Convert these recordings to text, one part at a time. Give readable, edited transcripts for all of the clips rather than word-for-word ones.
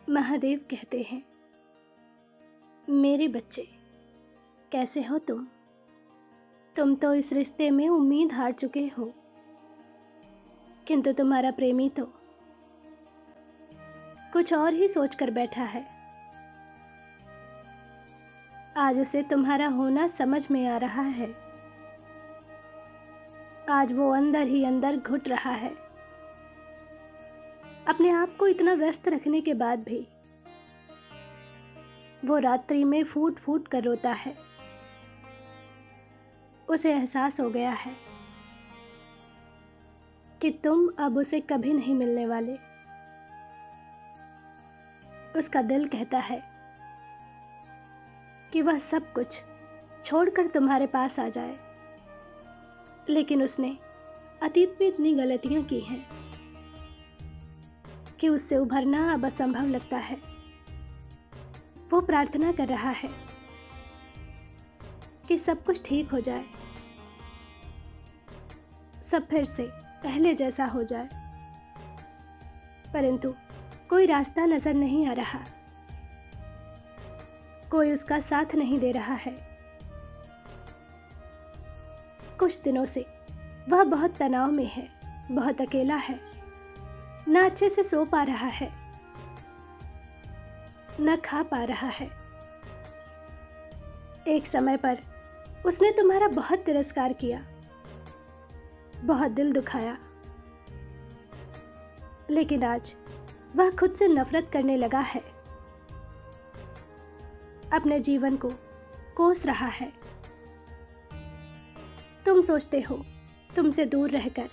महादेव कहते हैं, मेरे बच्चे कैसे हो तुम तो इस रिश्ते में उम्मीद हार चुके हो, किंतु तुम्हारा प्रेमी तो कुछ और ही सोच कर बैठा है। आज उसे तुम्हारा होना समझ में आ रहा है। आज वो अंदर ही अंदर घुट रहा है। अपने आप को इतना व्यस्त रखने के बाद भी वो रात्रि में फूट फूट कर रोता है। उसे एहसास हो गया है कि तुम अब उसे कभी नहीं मिलने वाले। उसका दिल कहता है कि वह सब कुछ छोड़कर तुम्हारे पास आ जाए, लेकिन उसने अतीत में इतनी गलतियां की हैं कि उससे उभरना अब असंभव लगता है। वो प्रार्थना कर रहा है कि सब कुछ ठीक हो जाए, सब फिर से पहले जैसा हो जाए, परंतु कोई रास्ता नजर नहीं आ रहा। कोई उसका साथ नहीं दे रहा है। कुछ दिनों से वह बहुत तनाव में है, बहुत अकेला है, न अच्छे से सो पा रहा है, न खा पा रहा है। एक समय पर उसने तुम्हारा बहुत तिरस्कार किया, बहुत दिल दुखाया, लेकिन आज वह खुद से नफरत करने लगा है। अपने जीवन को कोस रहा है। तुम सोचते हो तुमसे दूर रहकर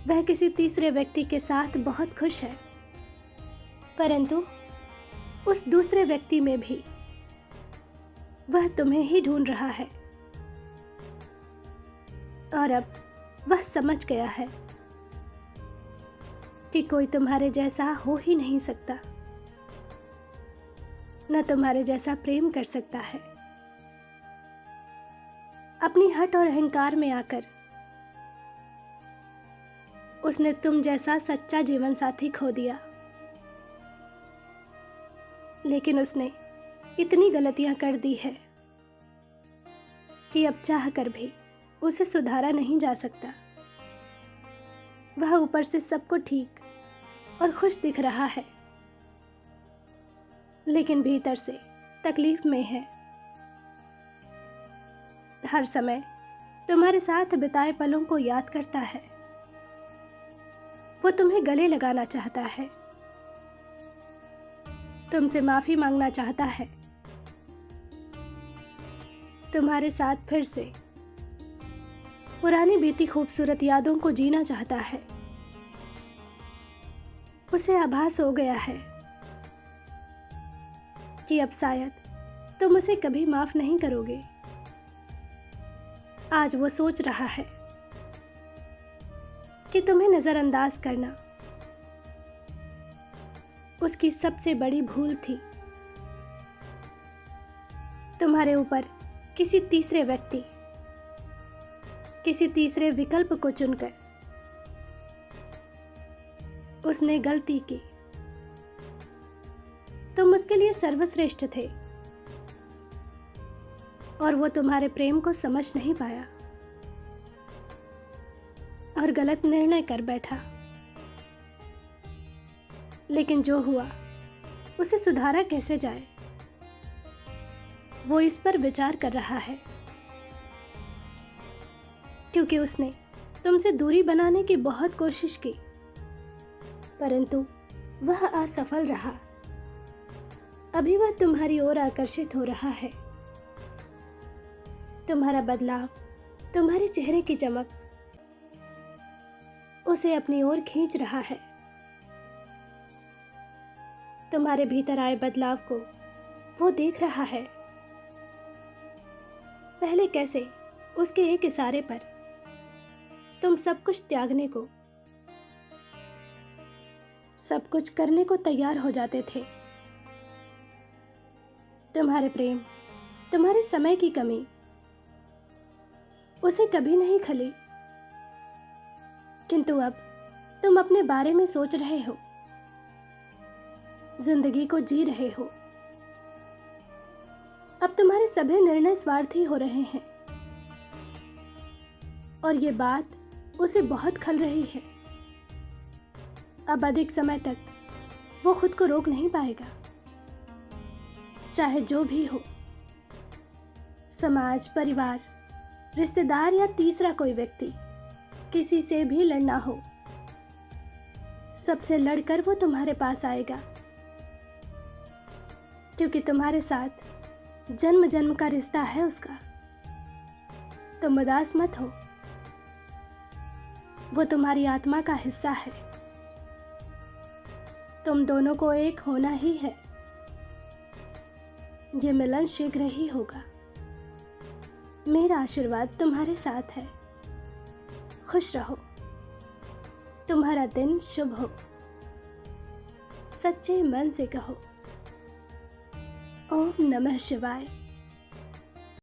वह किसी तीसरे व्यक्ति के साथ बहुत खुश है, परंतु उस दूसरे व्यक्ति में भी वह तुम्हें ही ढूंढ रहा है। और अब वह समझ गया है कि कोई तुम्हारे जैसा हो ही नहीं सकता, न तुम्हारे जैसा प्रेम कर सकता है। अपनी हट और अहंकार में आकर उसने तुम जैसा सच्चा जीवन साथी खो दिया, लेकिन उसने इतनी गलतियां कर दी है कि अब चाह कर भी उसे सुधारा नहीं जा सकता। वह ऊपर से सबको ठीक और खुश दिख रहा है, लेकिन भीतर से तकलीफ में है। हर समय तुम्हारे साथ बिताए पलों को याद करता है। वो तुम्हें गले लगाना चाहता है, तुमसे माफी मांगना चाहता है, तुम्हारे साथ फिर से पुरानी बीती खूबसूरत यादों को जीना चाहता है। उसे आभास हो गया है कि अब शायद तुम उसे कभी माफ नहीं करोगे। आज वो सोच रहा है कि तुम्हें नजरअंदाज करना उसकी सबसे बड़ी भूल थी। तुम्हारे ऊपर किसी तीसरे व्यक्ति, किसी तीसरे विकल्प को चुनकर उसने गलती की। तुम उसके लिए सर्वश्रेष्ठ थे और वो तुम्हारे प्रेम को समझ नहीं पाया और गलत निर्णय कर बैठा। लेकिन जो हुआ उसे सुधारा कैसे जाए, वो इस पर विचार कर रहा है, क्योंकि उसने तुमसे दूरी बनाने की बहुत कोशिश की, परंतु वह असफल रहा। अभी वह तुम्हारी ओर आकर्षित हो रहा है। तुम्हारा बदलाव, तुम्हारे चेहरे की चमक उसे अपनी ओर खींच रहा है। तुम्हारे भीतर आए बदलाव को वो देख रहा है। पहले कैसे उसके एक इशारे पर तुम सब कुछ त्यागने को, सब कुछ करने को तैयार हो जाते थे। तुम्हारे प्रेम, तुम्हारे समय की कमी उसे कभी नहीं खली, किंतु अब तुम अपने बारे में सोच रहे हो जिंदगी को जी रहे हो। अब तुम्हारे सभी निर्णय स्वार्थी हो रहे हैं और ये बात उसे बहुत खल रही है। अब अधिक समय तक वो खुद को रोक नहीं पाएगा। चाहे जो भी हो, समाज, परिवार, रिश्तेदार या तीसरा कोई व्यक्ति, किसी से भी लड़ना हो, सबसे लड़कर वो तुम्हारे पास आएगा, क्योंकि तुम्हारे साथ जन्म जन्म का रिश्ता है उसका। तुम उदास मत हो, वो तुम्हारी आत्मा का हिस्सा है। तुम दोनों को एक होना ही है। ये मिलन शीघ्र ही होगा। मेरा आशीर्वाद तुम्हारे साथ है। खुश रहो। तुम्हारा दिन शुभ हो। सच्चे मन से कहो ओम नमः शिवाय।